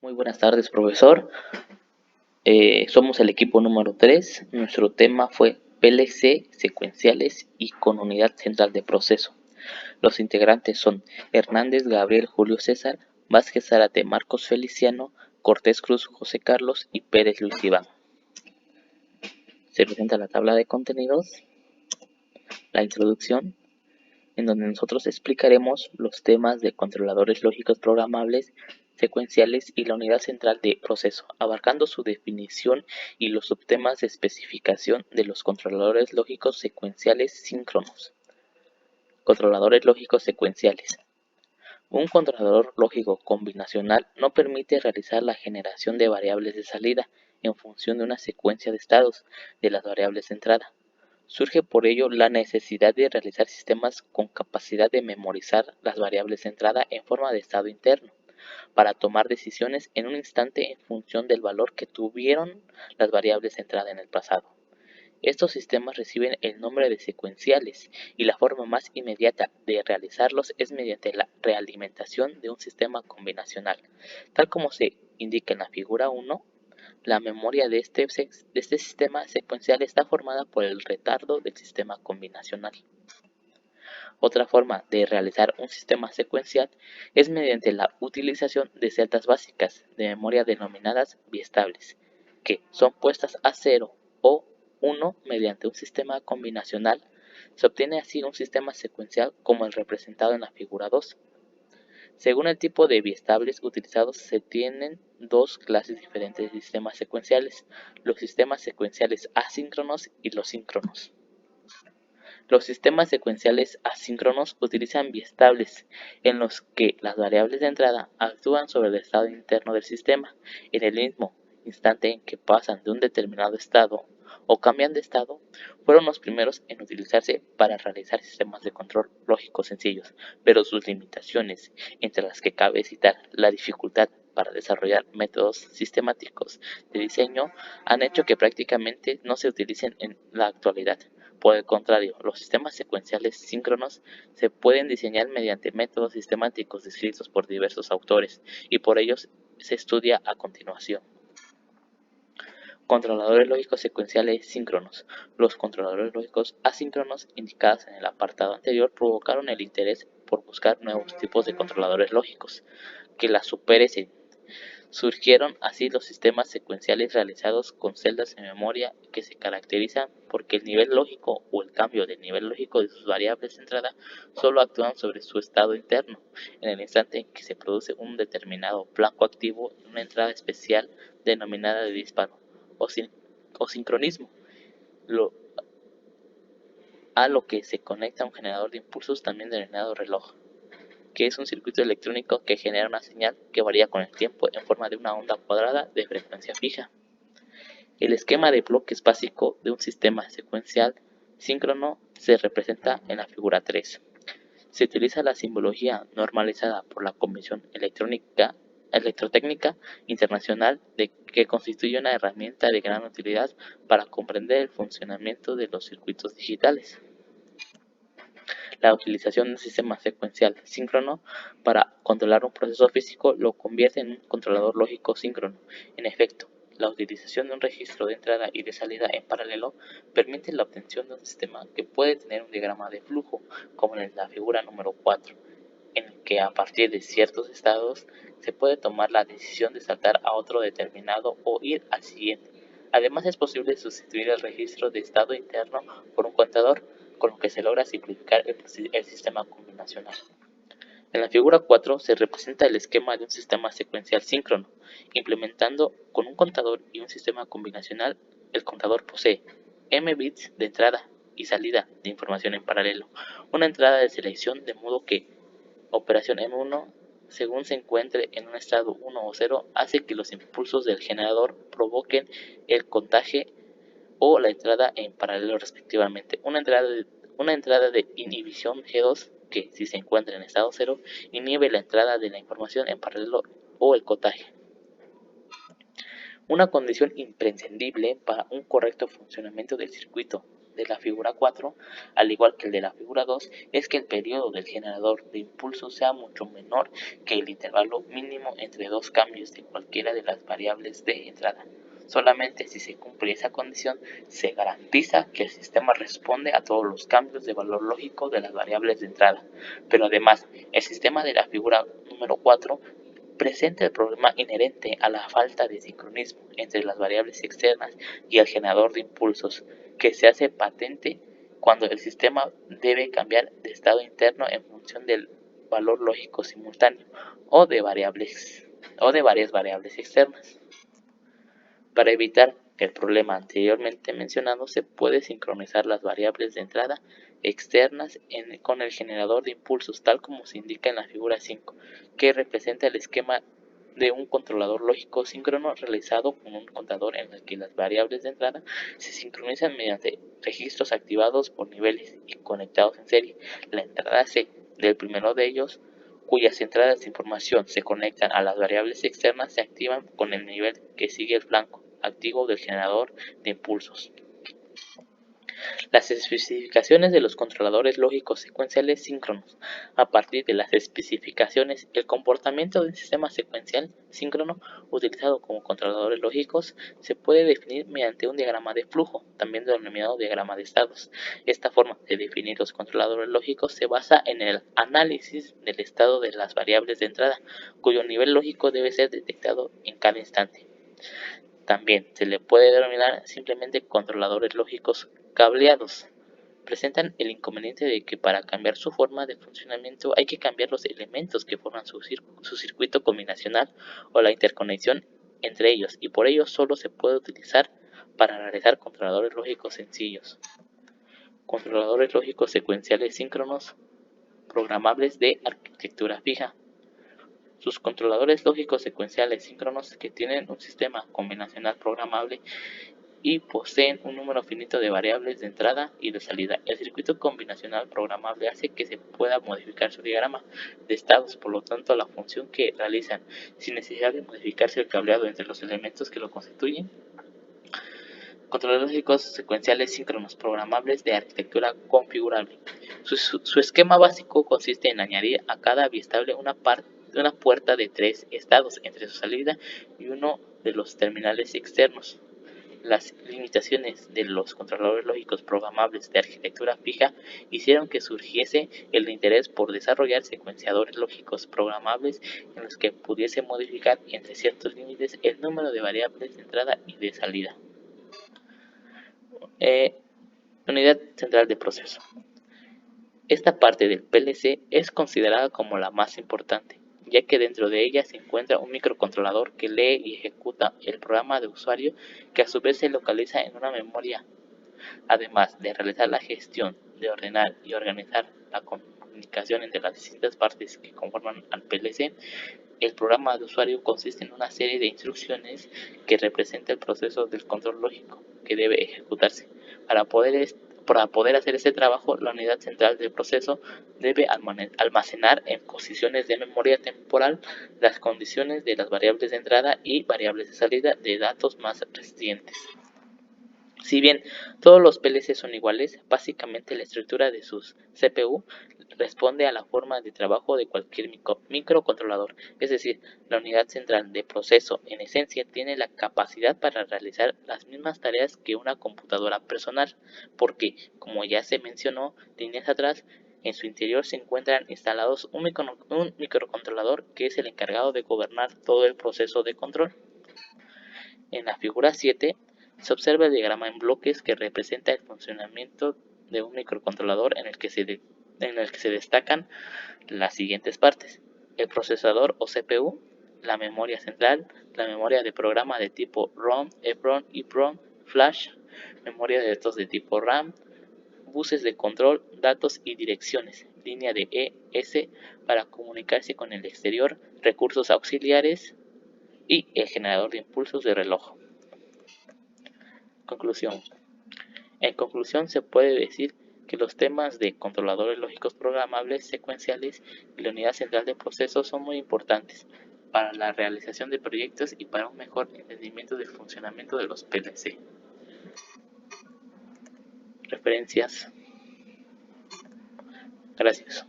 Muy buenas tardes, profesor. Somos el equipo número 3. Nuestro tema fue PLC secuenciales y con unidad central de proceso. Los integrantes son Hernández Gabriel Julio César, Vázquez Zárate Marcos Feliciano, Cortés Cruz José Carlos y Pérez Luis Iván. Se presenta la tabla de contenidos, la introducción, en donde nosotros explicaremos los temas de controladores lógicos programables, secuenciales y la unidad central de proceso, abarcando su definición y los subtemas de especificación de los controladores lógicos secuenciales síncronos. Controladores lógicos secuenciales. Un controlador lógico combinacional no permite realizar la generación de variables de salida en función de una secuencia de estados de las variables de entrada. Surge por ello la necesidad de realizar sistemas con capacidad de memorizar las variables de entrada en forma de estado interno, para tomar decisiones en un instante en función del valor que tuvieron las variables de entrada en el pasado. Estos sistemas reciben el nombre de secuenciales y la forma más inmediata de realizarlos es mediante la realimentación de un sistema combinacional. Tal como se indica en la figura 1, la memoria de este sistema secuencial está formada por el retardo del sistema combinacional. Otra forma de realizar un sistema secuencial es mediante la utilización de celdas básicas de memoria denominadas biestables, que son puestas a 0 o 1 mediante un sistema combinacional. Se obtiene así un sistema secuencial como el representado en la figura 2. Según el tipo de biestables utilizados, se tienen dos clases diferentes de sistemas secuenciales: los sistemas secuenciales asíncronos y los síncronos. Los sistemas secuenciales asíncronos utilizan biestables en los que las variables de entrada actúan sobre el estado interno del sistema en el mismo instante en que pasan de un determinado estado o cambian de estado. Fueron los primeros en utilizarse para realizar sistemas de control lógico sencillos, pero sus limitaciones, entre las que cabe citar la dificultad para desarrollar métodos sistemáticos de diseño, han hecho que prácticamente no se utilicen en la actualidad. Por el contrario, los sistemas secuenciales síncronos se pueden diseñar mediante métodos sistemáticos descritos por diversos autores, y por ellos se estudia a continuación. Controladores lógicos secuenciales síncronos. Los controladores lógicos asíncronos indicados en el apartado anterior provocaron el interés por buscar nuevos tipos de controladores lógicos que las superen. Surgieron así los sistemas secuenciales realizados con celdas de memoria que se caracterizan porque el nivel lógico o el cambio del nivel lógico de sus variables de entrada solo actúan sobre su estado interno en el instante en que se produce un determinado flanco activo en una entrada especial denominada de disparo o sincronismo, a lo que se conecta un generador de impulsos también denominado reloj, que es un circuito electrónico que genera una señal que varía con el tiempo en forma de una onda cuadrada de frecuencia fija. El esquema de bloques básico de un sistema secuencial síncrono se representa en la figura 3. Se utiliza la simbología normalizada por la Convención Electrotécnica Internacional, que constituye una herramienta de gran utilidad para comprender el funcionamiento de los circuitos digitales. La utilización de un sistema secuencial síncrono para controlar un proceso físico lo convierte en un controlador lógico síncrono. En efecto, la utilización de un registro de entrada y de salida en paralelo permite la obtención de un sistema que puede tener un diagrama de flujo, como en la figura número 4, en el que a partir de ciertos estados se puede tomar la decisión de saltar a otro determinado o ir al siguiente. Además, es posible sustituir el registro de estado interno por un contador, con lo que se logra simplificar el sistema combinacional. En la figura 4 se representa el esquema de un sistema secuencial síncrono. Implementando con un contador y un sistema combinacional, el contador posee m bits de entrada y salida de información en paralelo, una entrada de selección, de modo que operación M1, según se encuentre en un estado 1 o 0, hace que los impulsos del generador provoquen el contaje o la entrada en paralelo respectivamente. Una entrada de inhibición G2, que si se encuentra en estado 0, inhibe la entrada de la información en paralelo o el cotaje. Una condición imprescindible para un correcto funcionamiento del circuito de la figura 4, al igual que el de la figura 2, es que el periodo del generador de impulso sea mucho menor que el intervalo mínimo entre dos cambios de cualquiera de las variables de entrada. Solamente si se cumple esa condición, se garantiza que el sistema responde a todos los cambios de valor lógico de las variables de entrada. Pero además, el sistema de la figura número 4 presenta el problema inherente a la falta de sincronismo entre las variables externas y el generador de impulsos, que se hace patente cuando el sistema debe cambiar de estado interno en función del valor lógico simultáneo o de varias variables externas. Para evitar el problema anteriormente mencionado, se puede sincronizar las variables de entrada externas con el generador de impulsos, tal como se indica en la figura 5, que representa el esquema de un controlador lógico síncrono realizado con un contador en el que las variables de entrada se sincronizan mediante registros activados por niveles y conectados en serie. La entrada C del primero de ellos, cuyas entradas de información se conectan a las variables externas, se activan con el nivel que sigue el flanco activo del generador de impulsos. Las especificaciones de los controladores lógicos secuenciales síncronos. A partir de las especificaciones, el comportamiento de un sistema secuencial síncrono utilizado como controladores lógicos se puede definir mediante un diagrama de flujo, también denominado diagrama de estados. Esta forma de definir los controladores lógicos se basa en el análisis del estado de las variables de entrada, cuyo nivel lógico debe ser detectado en cada instante. También se le puede denominar simplemente controladores lógicos cableados. Presentan el inconveniente de que para cambiar su forma de funcionamiento hay que cambiar los elementos que forman su circuito combinacional o la interconexión entre ellos, y por ello solo se puede utilizar para realizar controladores lógicos sencillos. Controladores lógicos secuenciales síncronos programables de arquitectura fija. Sus controladores lógicos secuenciales síncronos que tienen un sistema combinacional programable y poseen un número finito de variables de entrada y de salida. El circuito combinacional programable hace que se pueda modificar su diagrama de estados, por lo tanto la función que realizan sin necesidad de modificarse el cableado entre los elementos que lo constituyen. Controladores lógicos secuenciales síncronos programables de arquitectura configurable. Su esquema básico consiste en añadir a cada bistable una puerta de 3 estados entre su salida y uno de los terminales externos. Las limitaciones de los controladores lógicos programables de arquitectura fija hicieron que surgiese el interés por desarrollar secuenciadores lógicos programables en los que pudiese modificar entre ciertos límites el número de variables de entrada y de salida. Unidad central de proceso. Esta parte del PLC es considerada como la más importante, ya que dentro de ella se encuentra un microcontrolador que lee y ejecuta el programa de usuario, que a su vez se localiza en una memoria. Además de realizar la gestión, de ordenar y organizar la comunicación entre las distintas partes que conforman al PLC, el programa de usuario consiste en una serie de instrucciones que representa el proceso del control lógico que debe ejecutarse. Para poder hacer este trabajo, la unidad central del proceso debe almacenar en posiciones de memoria temporal las condiciones de las variables de entrada y variables de salida de datos más recientes. Si bien todos los PLC son iguales, básicamente la estructura de sus CPU responde a la forma de trabajo de cualquier microcontrolador, es decir, la unidad central de proceso en esencia tiene la capacidad para realizar las mismas tareas que una computadora personal, porque, como ya se mencionó líneas atrás, en su interior se encuentran instalados un microcontrolador que es el encargado de gobernar todo el proceso de control. En la figura 7 se observa el diagrama en bloques que representa el funcionamiento de un microcontrolador en el que se destacan las siguientes partes: el procesador o CPU, la memoria central, la memoria de programa de tipo ROM, EEPROM, EEPROM, flash, memoria de datos de tipo RAM, buses de control, datos y direcciones, línea de ES para comunicarse con el exterior, recursos auxiliares y el generador de impulsos de reloj. Conclusión. En conclusión, se puede decir que los temas de controladores lógicos programables secuenciales y la unidad central de procesos son muy importantes para la realización de proyectos y para un mejor entendimiento del funcionamiento de los PLC. referencias. Gracias.